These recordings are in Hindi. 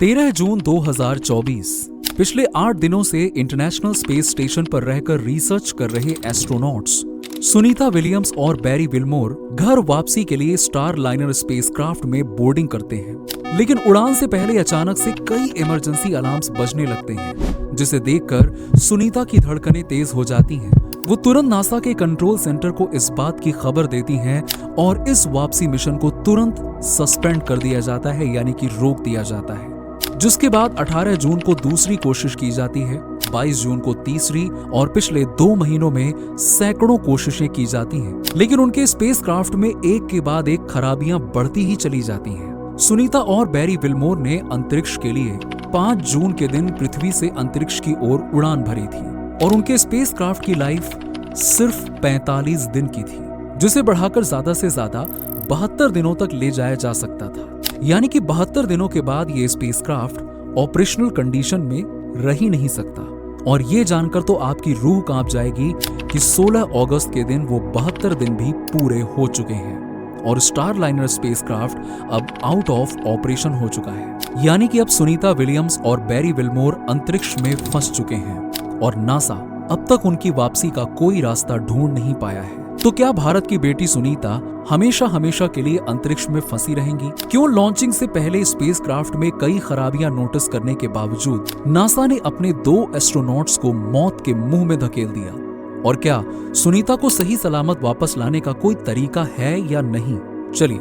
13 जून 2024 पिछले 8 दिनों से इंटरनेशनल स्पेस स्टेशन पर रहकर रिसर्च कर रहे एस्ट्रोनॉट्स सुनीता विलियम्स और बैरी विल्मोर घर वापसी के लिए स्टार लाइनर स्पेसक्राफ्ट में बोर्डिंग करते हैं। लेकिन उड़ान से पहले अचानक से कई इमरजेंसी अलार्म्स बजने लगते हैं, जिसे देखकर सुनीता की धड़कनें तेज हो जाती हैं। वो तुरंत नासा के कंट्रोल सेंटर को इस बात की खबर देती हैं और इस वापसी मिशन को तुरंत सस्पेंड कर दिया जाता है, यानी कि रोक दिया जाता है। जिसके बाद 18 जून को दूसरी कोशिश की जाती है, 22 जून को तीसरी और पिछले 2 महीनों में सैकड़ों कोशिशें की जाती हैं। लेकिन उनके स्पेसक्राफ्ट में एक के बाद एक खराबियां बढ़ती ही चली जाती हैं। सुनीता और बैरी विल्मोर ने अंतरिक्ष के लिए 5 जून के दिन पृथ्वी से अंतरिक्ष की ओर उड़ान भरी थी और उनके स्पेसक्राफ्ट की लाइफ सिर्फ 45 दिन की थी, जिसे बढ़ाकर ज्यादा से ज्यादा 72 दिनों तक ले जाया जा सकता था। यानी कि 72 दिनों के बाद ये स्पेसक्राफ्ट ऑपरेशनल कंडीशन में रह ही नहीं सकता। और ये जानकर तो आपकी रूह कांप जाएगी कि 16 अगस्त के दिन वो 72 दिन भी पूरे हो चुके हैं और स्टार लाइनर स्पेसक्राफ्ट अब आउट ऑफ ऑपरेशन हो चुका है। यानी कि अब सुनीता विलियम्स और बैरी विल्मोर अंतरिक्ष में फंस चुके हैं और नासा अब तक उनकी वापसी का कोई रास्ता ढूंढ नहीं पाया है। तो क्या भारत की बेटी सुनीता हमेशा हमेशा के लिए अंतरिक्ष में फंसी रहेंगी? क्यों लॉन्चिंग से पहले स्पेसक्राफ्ट में कई खराबियां नोटिस करने के बावजूद नासा ने अपने 2 एस्ट्रोनॉट्स को मौत के मुंह में धकेल दिया? और क्या सुनीता को सही सलामत वापस लाने का कोई तरीका है या नहीं? चलिए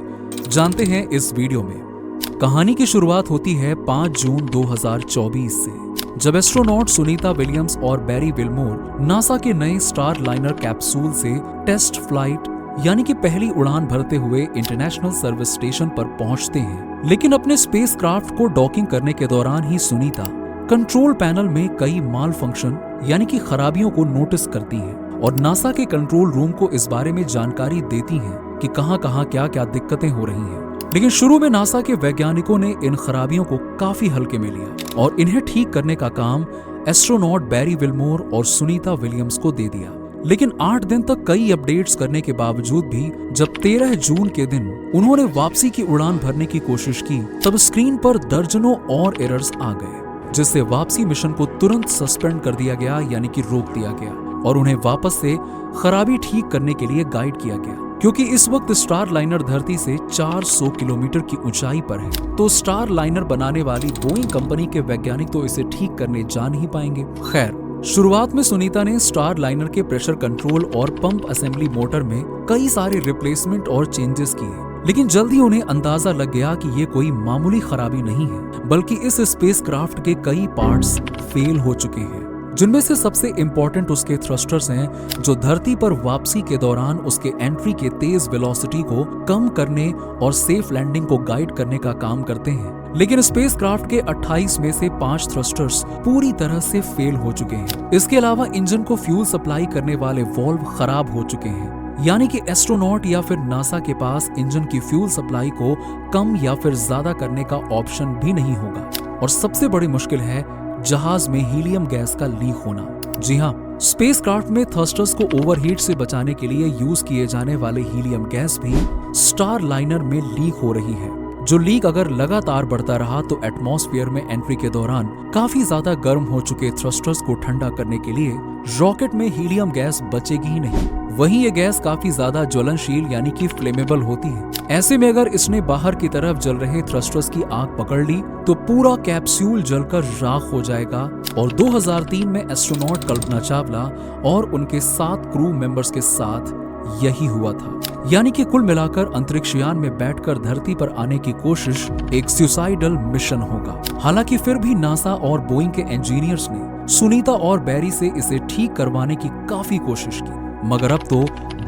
जानते हैं इस वीडियो में। कहानी की शुरुआत होती है 5 जून 2024 से, जब एस्ट्रोनॉट सुनीता विलियम्स और बैरी विल्मोर नासा के नए स्टार लाइनर कैप्सूल से टेस्ट फ्लाइट यानी कि पहली उड़ान भरते हुए इंटरनेशनल सर्विस स्टेशन पर पहुंचते हैं। लेकिन अपने स्पेसक्राफ्ट को डॉकिंग करने के दौरान ही सुनीता कंट्रोल पैनल में कई माल फंक्शन यानी कि खराबियों को नोटिस करती है और नासा के कंट्रोल रूम को इस बारे में जानकारी देती हैं कि कहां-कहां क्या-क्या दिक्कतें हो रही हैं। लेकिन शुरू में नासा के वैज्ञानिकों ने इन खराबियों को काफी हल्के में लिया और इन्हें ठीक करने का काम एस्ट्रोनॉट बैरी विल्मोर और सुनीता विलियम्स को दे दिया। लेकिन 8 दिन तक कई अपडेट्स करने के बावजूद भी जब 13 जून के दिन उन्होंने वापसी की उड़ान भरने की कोशिश की, तब स्क्रीन पर दर्जनों और एरर्स आ गए, जिससे वापसी मिशन को तुरंत सस्पेंड कर दिया गया, यानी कि रोक दिया गया और उन्हें वापस से खराबी ठीक करने के लिए गाइड किया गया। क्योंकि इस वक्त स्टार लाइनर धरती से 400 किलोमीटर की ऊंचाई पर है, तो स्टार लाइनर बनाने वाली बोइंग कंपनी के वैज्ञानिक तो इसे ठीक करने जा नहीं पाएंगे। खैर, शुरुआत में सुनीता ने स्टार लाइनर के प्रेशर कंट्रोल और पंप असेंबली मोटर में कई सारे रिप्लेसमेंट और चेंजेस किए, लेकिन जल्द ही उन्हें अंदाजा लग गया कि ये कोई मामूली खराबी नहीं है, बल्कि इस स्पेसक्राफ्ट के कई पार्ट्स फेल हो चुके हैं, जिनमें से सबसे इम्पोर्टेंट उसके थ्रस्टर्स हैं, जो धरती पर वापसी के दौरान उसके एंट्री के तेज वेलोसिटी को कम करने और सेफ लैंडिंग को गाइड करने का काम करते हैं। लेकिन स्पेसक्राफ्ट के 28 में से 5 थ्रस्टर्स पूरी तरह से फेल हो चुके हैं। इसके अलावा इंजन को फ्यूल सप्लाई करने वाले वॉल्व खराब हो चुके हैं, यानी कि एस्ट्रोनॉट या फिर नासा के पास इंजन की फ्यूल सप्लाई को कम या फिर ज्यादा करने का ऑप्शन भी नहीं होगा। और सबसे बड़ी मुश्किल है जहाज में हीलियम गैस का लीक होना। जी हाँ, स्पेसक्राफ्ट में थ्रस्टर्स को ओवरहीट से बचाने के लिए यूज किए जाने वाले हीलियम गैस भी स्टार लाइनर में लीक हो रही है, जो लीक अगर लगातार बढ़ता रहा तो एटमॉस्फेयर में एंट्री के दौरान काफी ज्यादा गर्म हो चुके थ्रस्टर्स को ठंडा करने के लिए रॉकेट में हीलियम गैस बचेगी ही नहीं। वहीं ये गैस काफी ज्यादा ज्वलनशील यानी कि फ्लेमेबल होती है। ऐसे में अगर इसने बाहर की तरफ जल रहे थ्रस्टर्स की आग पकड़ ली तो पूरा कैप्सूल जलकर राख हो जाएगा। और 2003 में एस्ट्रोनॉट कल्पना चावला और उनके 7 क्रू मेंबर्स के साथ यही हुआ था। यानी कि कुल मिलाकर अंतरिक्षयान में बैठकर धरती पर आने की कोशिश एक सुसाइडल मिशन होगा। हालांकि फिर भी नासा और बोइंग के इंजीनियर्स ने सुनीता और बैरी से इसे ठीक करवाने की काफी कोशिश की, मगर अब तो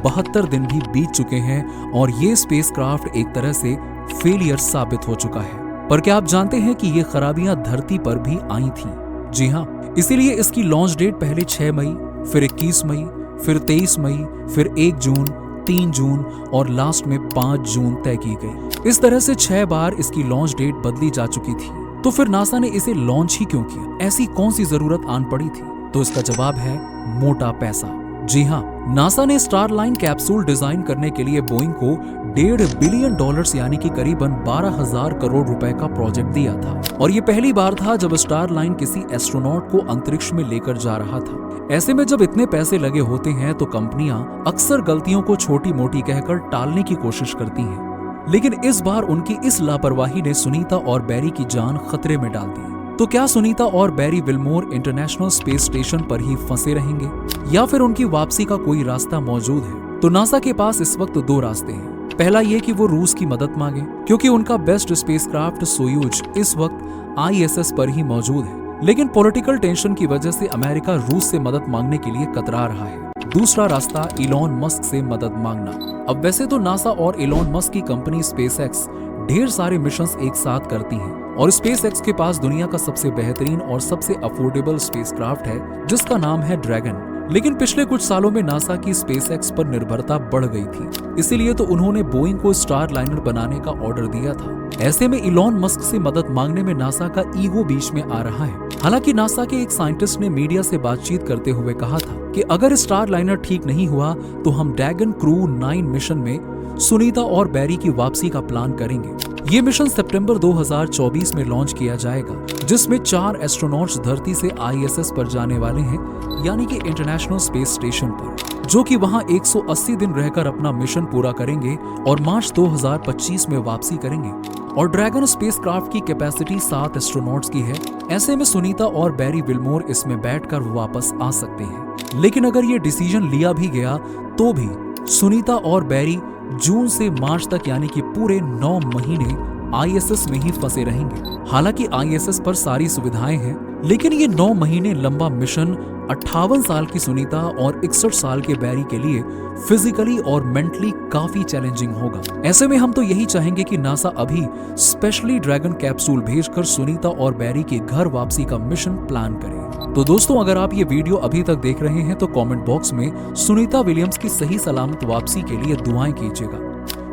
72 दिन भी बीत चुके हैं और ये स्पेसक्राफ्ट एक तरह से फेलियर साबित हो चुका है। पर क्या आप जानते हैं कि ये खराबियां धरती पर भी आई थीं? जी हाँ, इसीलिए इसकी लॉन्च डेट पहले 6 मई, फिर 21 मई, फिर 23 मई, फिर 1 जून, 3 जून और लास्ट में 5 जून तय की गई। इस तरह से 6 बार इसकी लॉन्च डेट बदली जा चुकी थी। तो फिर नासा ने इसे लॉन्च ही क्यों किया? ऐसी कौन सी जरूरत आन पड़ी थी? तो इसका जवाब है मोटा पैसा। जी हाँ, नासा ने स्टारलाइन कैप्सूल डिजाइन करने के लिए बोइंग को $1.5 बिलियन यानी कि करीबन 12,000 करोड़ रुपए का प्रोजेक्ट दिया था। और ये पहली बार था जब स्टारलाइन किसी एस्ट्रोनॉट को अंतरिक्ष में लेकर जा रहा था। ऐसे में जब इतने पैसे लगे होते हैं तो कंपनियां अक्सर गलतियों को छोटी मोटी कहकर टालने की कोशिश करती हैं। लेकिन इस बार उनकी इस लापरवाही ने सुनीता और बैरी की जान खतरे में डाल दी। तो क्या सुनीता और बैरी विल्मोर इंटरनेशनल स्पेस स्टेशन पर ही फंसे रहेंगे या फिर उनकी वापसी का कोई रास्ता मौजूद है? तो नासा के पास इस वक्त दो रास्ते हैं। पहला ये कि वो रूस की मदद मांगे, क्योंकि उनका बेस्ट स्पेसक्राफ्ट सोयूज इस वक्त ISS पर ही मौजूद है। लेकिन पॉलिटिकल टेंशन की वजह से अमेरिका रूस से मदद मांगने के लिए कतरा रहा है। दूसरा रास्ता इलॉन मस्क से मदद मांगना। अब वैसे तो नासा और इलॉन मस्क की कंपनी स्पेसएक्स ढेर सारे मिशंस एक साथ करती हैं और स्पेसएक्स के पास दुनिया का सबसे बेहतरीन और सबसे अफोर्डेबल स्पेसक्राफ्ट है जिसका नाम है ड्रैगन। लेकिन पिछले कुछ सालों में नासा की स्पेसएक्स पर निर्भरता बढ़ गई थी, इसीलिए तो उन्होंने बोइंग को स्टारलाइनर बनाने का ऑर्डर दिया था। ऐसे में इलॉन मस्क से मदद मांगने में नासा का ईगो बीच में आ रहा है। हालांकि नासा के एक साइंटिस्ट ने मीडिया से बातचीत करते हुए कहा था कि अगर स्टारलाइनर ठीक नहीं हुआ तो हम ड्रैगन क्रू 9 मिशन में सुनीता और बैरी की वापसी का प्लान करेंगे। ये मिशन सितंबर 2024 में लॉन्च किया जाएगा, जिसमें 4 एस्ट्रोनॉट्स धरती से ISS पर जाने वाले हैं, यानी कि इंटरनेशनल स्पेस स्टेशन पर, जो कि वहां 180 दिन रहकर अपना मिशन पूरा करेंगे और मार्च 2025 में वापसी करेंगे। और ड्रैगन स्पेसक्राफ्ट की कैपेसिटी 7 एस्ट्रोनॉट्स की है। ऐसे में सुनीता और बैरी विल्मोर इसमें बैठकर वापस आ सकते हैं। लेकिन अगर ये डिसीजन लिया भी गया तो भी सुनीता और बैरी जून से मार्च तक यानी कि पूरे 9 महीने ISS में ही फंसे रहेंगे। हालांकि ISS पर सारी सुविधाएं हैं, लेकिन ये 9 महीने लंबा मिशन 58 साल की सुनीता और 61 साल के बैरी के लिए फिजिकली और मेंटली काफी चैलेंजिंग होगा। ऐसे में हम तो यही चाहेंगे कि नासा अभी स्पेशली ड्रैगन कैप्सूल भेजकर सुनीता और बैरी की घर वापसी का मिशन प्लान करे। तो दोस्तों, अगर आप ये वीडियो अभी तक देख रहे हैं तो कमेंट बॉक्स में सुनीता विलियम्स की सही सलामत वापसी के लिए दुआएं कीजिएगा,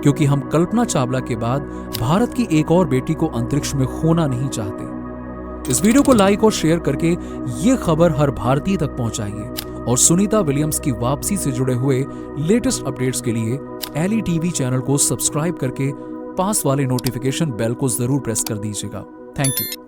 क्योंकि हम कल्पना चावला के बाद भारत की एक और बेटी को अंतरिक्ष में खोना नहीं चाहते। इस वीडियो को लाइक और शेयर करके ये खबर हर भारतीय तक पहुंचाइए और सुनीता विलियम्स की वापसी से जुड़े हुए लेटेस्ट अपडेट्स के लिए LETV चैनल को सब्सक्राइब करके पास वाले नोटिफिकेशन बेल को जरूर प्रेस कर दीजिएगा। Thank you.